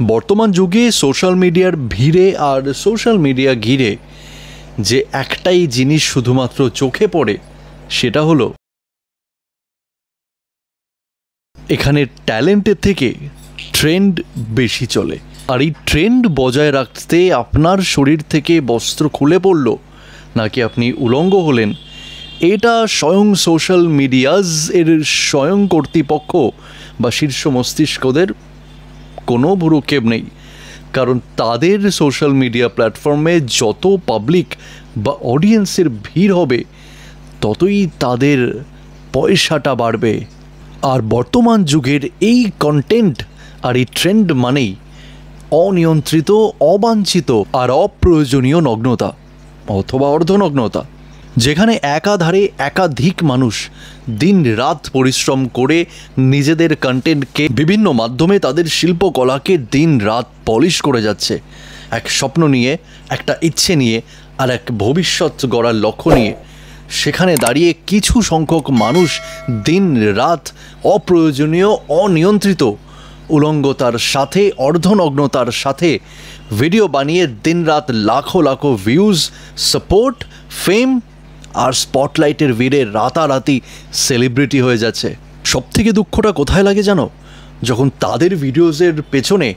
বর্তমান যুগে সোশ্যাল মিডিয়ার ভিড়ে আর সোশ্যাল মিডিয়া ঘিরে যে একটাই জিনিস শুধুমাত্র চোখে পড়ে, সেটা হলো এখানে ট্যালেন্টের থেকে ট্রেন্ড বেশি চলে। আর এই ট্রেন্ড বজায় রাখতে আপনার শরীর থেকে বস্ত্র খুলে পড়ল নাকি আপনি উলঙ্গ হলেন, এটা স্বয়ং সোশ্যাল মিডিয়াজ এর স্বয়ং কর্তৃপক্ষ বা শীর্ষ মস্তিষ্কদের কোনো ভ্রুক্ষেপ নেই। কারণ তাদের সোশ্যাল মিডিয়া প্ল্যাটফর্মে যত পাবলিক বা অডিয়েন্সের ভিড় হবে ততই তাদের পয়সাটা বাড়বে। আর বর্তমান যুগের এই কন্টেন্ট আর এই ট্রেন্ড মানেই অনিয়ন্ত্রিত, অবাঞ্ছিত আর অপ্রয়োজনীয় নগ্নতা অথবা অর্ধনগ্নতা, যেখানে একাধারে একাধিক মানুষ দিন রাত পরিশ্রম করে নিজেদের কন্টেন্টকে বিভিন্ন মাধ্যমে তাদের শিল্পকলাকে দিন রাত পলিশ করে যাচ্ছে, এক স্বপ্ন নিয়ে, একটা ইচ্ছে নিয়ে আর এক ভবিষ্যৎ গড়ার লক্ষ্য নিয়ে। সেখানে দাঁড়িয়ে কিছু সংখ্যক মানুষ দিন রাত অপ্রয়োজনীয়, অনিয়ন্ত্রিত উলঙ্গতার সাথে, অর্ধনগ্নতার সাথে ভিডিও বানিয়ে দিনরাত লাখো লাখো ভিউজ, সাপোর্ট, ফেম আর স্পটলাইটের ভিড়ে রাতারাতি সেলিব্রিটি হয়ে যাচ্ছে। সবথেকে দুঃখটা কোথায় লাগে জানো? যখন তাদের ভিডিওসের পেছনে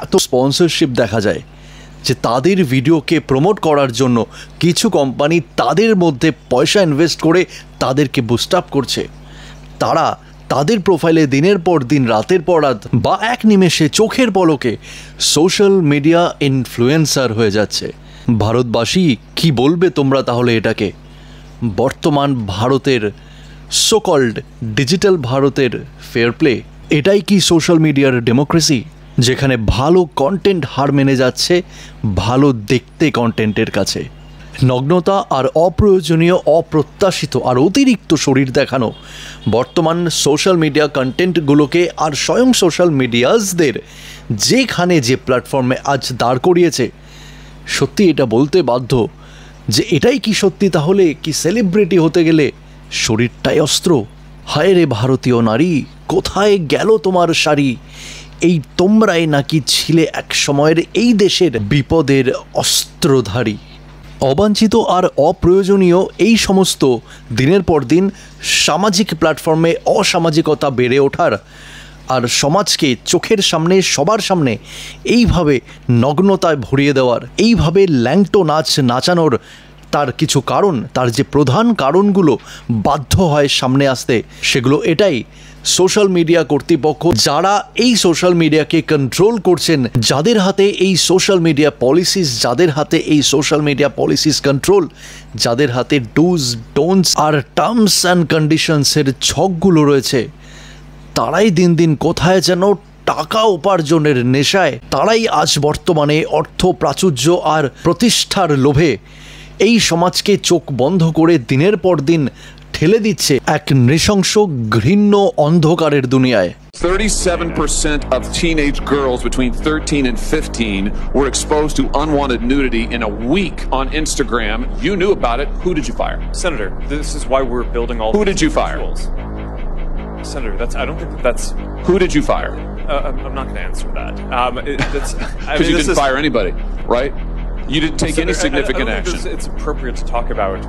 এত স্পন্সরশিপ দেখা যায় যে তাদের ভিডিওকে প্রমোট করার জন্য কিছু কোম্পানি তাদের মধ্যে পয়সা ইনভেস্ট করে তাদেরকে বুস্ট আপ করছে। তারা তাদের প্রোফাইলে দিনের পর দিন, রাতের পর রাত বা এক নিমেষে চোখের পলকে সোশ্যাল মিডিয়া ইনফ্লুয়েন্সার হয়ে যাচ্ছে। ভারতবাসী কি বলবে তোমরা তাহলে এটাকে? বর্তমান ভারতের সোকল্ড ডিজিটাল ভারতের ফেয়ার প্লে, এটাই কি সোশ্যাল মিডিয়ার ডেমোক্রেসি, যেখানে ভালো কন্টেন্ট হার মেনে যাচ্ছে ভালো দেখতে কন্টেন্টের কাছে? নগ্নতা আর অপ্রয়োজনীয়, অপ্রত্যাশিত আর অতিরিক্ত শরীর দেখানো বর্তমান সোশ্যাল মিডিয়া কন্টেন্টগুলোকে আর স্বয়ং সোশ্যাল মিডিয়াজদের যেখানে যে প্ল্যাটফর্মে আজ দাঁড় করিয়েছে, সত্যি এটা বলতে বাধ্য যে এটাই কি সত্যি তাহলে কি সেলিব্রিটি হতে গেলে শরীরটাই অস্ত্র? হায় রে ভারতীয় নারী, কোথায় গেল তোমার শাড়ি? এই তোমরাই নাকি ছিলে এক সময়ের এই দেশের বিপদের অস্ত্রধারী। অবাঞ্ছিত আর অপ্রয়োজনীয় এই সমস্ত দিনের পর দিন সামাজিক প্ল্যাটফর্মে অসামাজিকতা বেড়ে ওঠার আর সমাজকে চোখের সামনে, সবার সামনে এইভাবে নগ্নতায় ভরিয়ে দেওয়ার, এইভাবে ল্যাংটো নাচ নাচানোর তার কিছু কারণ, তার যে প্রধান কারণগুলো বাধ্য হয় সামনে আসতে, সেগুলো এটাই: সোশ্যাল মিডিয়া কর্তৃপক্ষ, যারা এই সোশ্যাল মিডিয়াকে কন্ট্রোল করছেন, যাদের হাতে এই সোশ্যাল মিডিয়া পলিসিস, যাদের হাতে এই সোশ্যাল মিডিয়া পলিসিস কন্ট্রোল, যাদের হাতে ডুজ, ডোন্টস আর টার্মস অ্যান্ড কন্ডিশনসের ছকগুলো রয়েছে, তারাই দিন দিন কোথায় যেন টাকা উপার্জনের নেশায়, তারাই আজ বর্তমানে অর্থ প্রাচুর্য আর প্রতিষ্ঠার লোভে এই সমাজকে চোখ বন্ধ করে দিনের পর দিন ঠেলে দিচ্ছে এক নৃশংস, ঘৃণ্য অন্ধকারের দুনিয়ায়। 37% of teenage girls between 13 and 15 were exposed to unwanted nudity in a week on Instagram. You knew about it. Who did you fire? Senator, this is why we're building all. Who did you fire? Senator, I don't think that's. Who did you fire? I'm not going to answer that. Because you didn't fire anybody, right? You didn't take any significant action. It's appropriate to talk about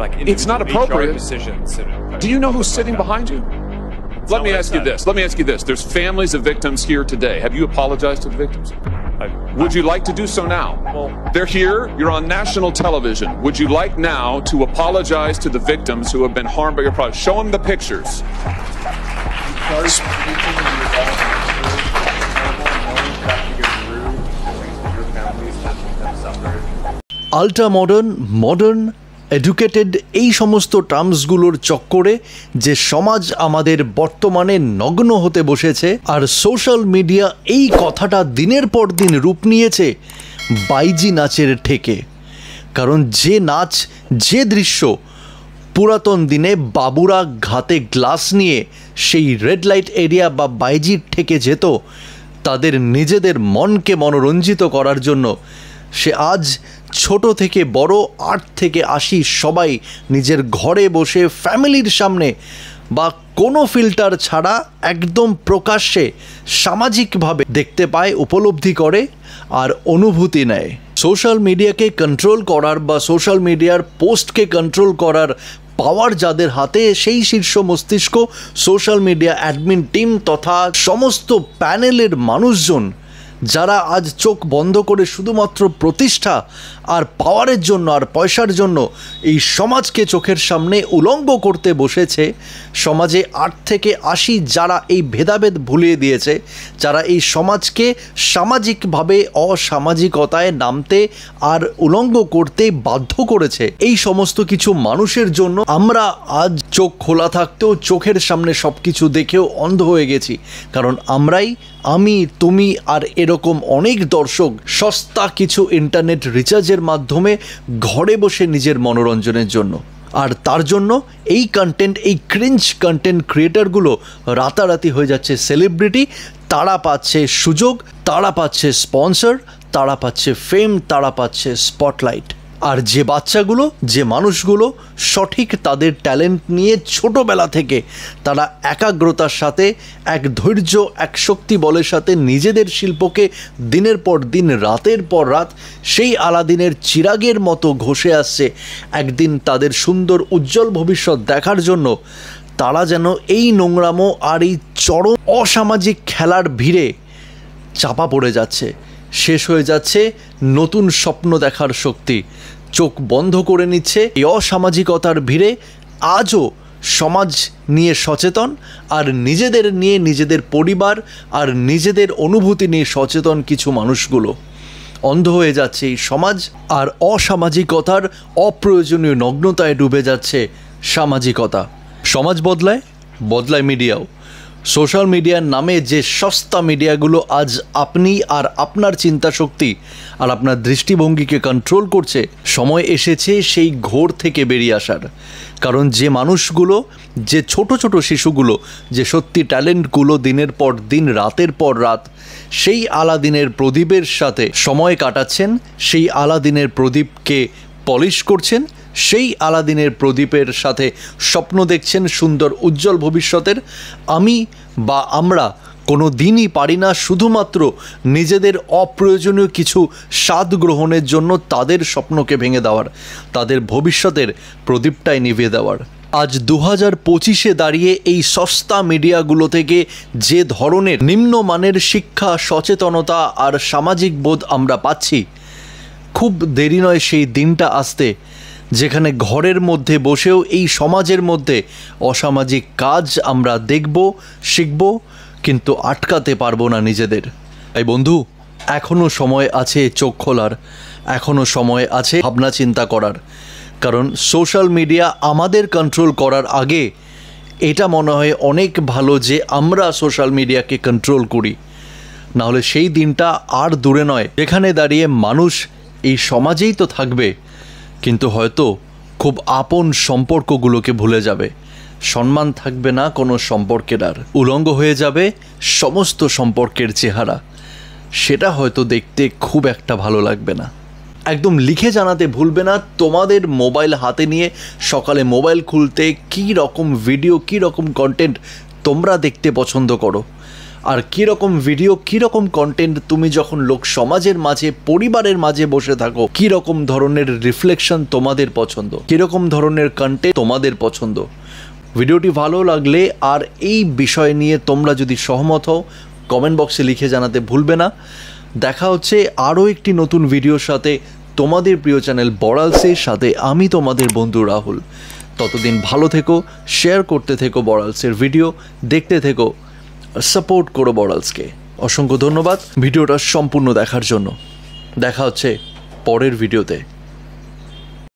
like it's not appropriate. Decisions. Do you know who's sitting behind you? Let me ask you this. Let me ask you this. There's families of victims here today. Have you apologized to the victims? Would you like to do so now? Well, they're here. You're on national television. Would you like now to apologize to the victims who have been harmed by your product? Show them the pictures. Ultra modern, educated এই সমস্ত টার্মসগুলোর চক্করে যে সমাজ আমাদের বর্তমানে নগ্ন হতে বসেছে, আর সোশ্যাল মিডিয়া এই কথাটা দিনের পর দিন রূপ নিয়েছে বাইজি নাচের ঠেকে। কারণ যে নাচ, যে দৃশ্য পুরাতন দিনে বাবুরা ঘাতে গ্লাস নিয়ে সেই রেড লাইট এরিয়া বা বাইজির ঠেকে যেত তাদের নিজেদের মনকে মনোরঞ্জিত করার জন্য, সে আজ ছোট থেকে বড়, 8 থেকে 80 সবাই নিজের ঘরে বসে ফ্যামিলির সামনে বা কোনো ফিল্টার ছাড়া একদম প্রকাশ্যে সামাজিকভাবে দেখতে পায়, উপলব্ধি করে আর অনুভূতি নেয়। সোশ্যাল মিডিয়াকে কন্ট্রোল করার বা সোশ্যাল মিডিয়ার পোস্টকে কন্ট্রোল করার পাওয়ার যাদের হাতে, সেই শীর্ষ মস্তিষ্ক সোশ্যাল মিডিয়া অ্যাডমিন টিম তথা সমস্ত প্যানেলের মানুষজন যারা আজ চোখ বন্ধ করে শুধুমাত্র প্রতিষ্ঠা আর পাওয়ারের জন্য আর পয়সার জন্য এই সমাজকে চোখের সামনে উলঙ্গ করতে বসেছে। সমাজে 8 থেকে 80 যারা এই ভেদাভেদ ভুলিয়ে দিয়েছে, যারা এই সমাজকে সামাজিকভাবে অসামাজিকতায় নামতে আর উলঙ্গ করতে বাধ্য করেছে, এই সমস্ত কিছু মানুষের জন্য আমরা আজ চোখ খোলা থাকতেও চোখের সামনে সব কিছু দেখেও অন্ধ হয়ে গেছি। কারণ আমি, তুমি আর এরকম অনেক দর্শক সস্তা কিছু ইন্টারনেট রিচার্জের মাধ্যমে ঘরে বসে নিজের মনোরঞ্জনের জন্য, আর তার জন্য এই কন্টেন্ট, এই ক্রিঞ্জ কন্টেন্ট ক্রিয়েটারগুলো রাতারাতি হয়ে যাচ্ছে সেলিব্রিটি। তারা পাচ্ছে সুযোগ, তারা পাচ্ছে স্পন্সর, তারা পাচ্ছে ফেম, তারা পাচ্ছে স্পটলাইট। আর যে বাচ্চাগুলো, যে মানুষগুলো সঠিক তাদের ট্যালেন্ট নিয়ে ছোটোবেলা থেকে তারা একাগ্রতার সাথে, এক ধৈর্য, এক শক্তি বলের সাথে নিজেদের শিল্পকে দিনের পর দিন, রাতের পর রাত সেই আলাদিনের চিরাগের মতো ঘষে আসছে একদিন তাদের সুন্দর উজ্জ্বল ভবিষ্যৎ দেখার জন্য, তারা যেন এই নোংরামো আর এই চরম অসামাজিক খেলার ভিড়ে চাপা পড়ে যাচ্ছে। শেষ হয়ে যাচ্ছে নতুন স্বপ্ন দেখার শক্তি, চোখ বন্ধ করে নিচ্ছে এই অসামাজিকতার ভিড়ে। আজও সমাজ নিয়ে সচেতন আর নিজেদের নিয়ে, নিজেদের পরিবার আর নিজেদের অনুভূতি নিয়ে সচেতন কিছু মানুষগুলো অন্ধ হয়ে যাচ্ছে এই সমাজ, আর অসামাজিকতার অপ্রয়োজনীয় নগ্নতায় ডুবে যাচ্ছে সামাজিকতা। সমাজ বদলায় মিডিয়াও। সোশ্যাল মিডিয়ার নামে যে সস্তা মিডিয়াগুলো আজ আপনি আর আপনার চিন্তা শক্তি আর আপনার দৃষ্টিভঙ্গিকে কন্ট্রোল করছে, সময় এসেছে সেই ঘোর থেকে বেরিয়ে আসার। কারণ যে মানুষগুলো, যে ছোট ছোট শিশুগুলো, যে সত্যি ট্যালেন্টগুলো দিনের পর দিন, রাতের পর রাত সেই আলাদিনের প্রদীপের সাথে সময় কাটাচ্ছেন, সেই আলাদিনের প্রদীপকে পলিশ করছেন, সেই আলাদিনের প্রদীপের সাথে স্বপ্ন দেখছেন সুন্দর উজ্জ্বল ভবিষ্যতের, আমি বা আমরা কোনো দিনই পারি না শুধুমাত্র নিজেদের অপ্রয়োজনীয় কিছু স্বাদ গ্রহণের জন্য তাদের স্বপ্নকে ভেঙে দেওয়ার, তাদের ভবিষ্যতের প্রদীপটাই নিভিয়ে দেওয়ার। আজ 2025-এ দাঁড়িয়ে এই সস্তা মিডিয়াগুলো থেকে যে ধরনের নিম্নমানের শিক্ষা, সচেতনতা আর সামাজিক বোধ আমরা পাচ্ছি, খুব দেরি নয় সেই দিনটা আসতে যেখানে ঘরের মধ্যে বসেও এই সমাজের মধ্যে অসামাজিক কাজ আমরা দেখব, শিখব, কিন্তু আটকাতে পারবো না নিজেদের। তাই বন্ধু, এখনও সময় আছে চোখ খোলার, এখনও সময় আছে ভাবনা চিন্তা করার। কারণ সোশ্যাল মিডিয়া আমাদের কন্ট্রোল করার আগে এটা মনে হয় অনেক ভালো যে আমরা সোশ্যাল মিডিয়াকে কন্ট্রোল করি। নাহলে সেই দিনটা আর দূরে নয় যেখানে দাঁড়িয়ে মানুষ এই সমাজেই তো থাকবে, কিন্তু হয়তো খুব আপন সম্পর্কগুলোকে ভুলে যাবে, সম্মান থাকবে না কোনো সম্পর্কের, আর উলঙ্গ হয়ে যাবে সমস্ত সম্পর্কের চেহারা। সেটা হয়তো দেখতে খুব একটা ভালো লাগবে না। একদম লিখে জানাতে ভুলবে না তোমাদের মোবাইল হাতে নিয়ে সকালে মোবাইল খুলতে কী রকম ভিডিও, কী রকম কন্টেন্ট তোমরা দেখতে পছন্দ করো, আর কীরকম ভিডিও, কীরকম কন্টেন্ট তুমি যখন লোক সমাজের মাঝে, পরিবারের মাঝে বসে থাকো, কীরকম ধরনের রিফ্লেকশন তোমাদের পছন্দ, কীরকম ধরনের কন্টেন্ট তোমাদের পছন্দ। ভিডিওটি ভালো লাগলে আর এই বিষয় নিয়ে তোমরা যদি সহমত হও কমেন্ট বক্সে লিখে জানাতে ভুলবে না। দেখা হচ্ছে আরও একটি নতুন ভিডিওর সাথে, তোমাদের প্রিয় চ্যানেল বড়ালসের সাথে আমি তোমাদের বন্ধু রাহুল। ততদিন ভালো থেকো, শেয়ার করতে থেকো বড়ালসের ভিডিও, দেখতে থেকো, সাপোর্ট করো বড়ালসকে। অসংখ্য ধন্যবাদ ভিডিওটা সম্পূর্ণ দেখার জন্য। দেখা হচ্ছে পরের ভিডিওতে।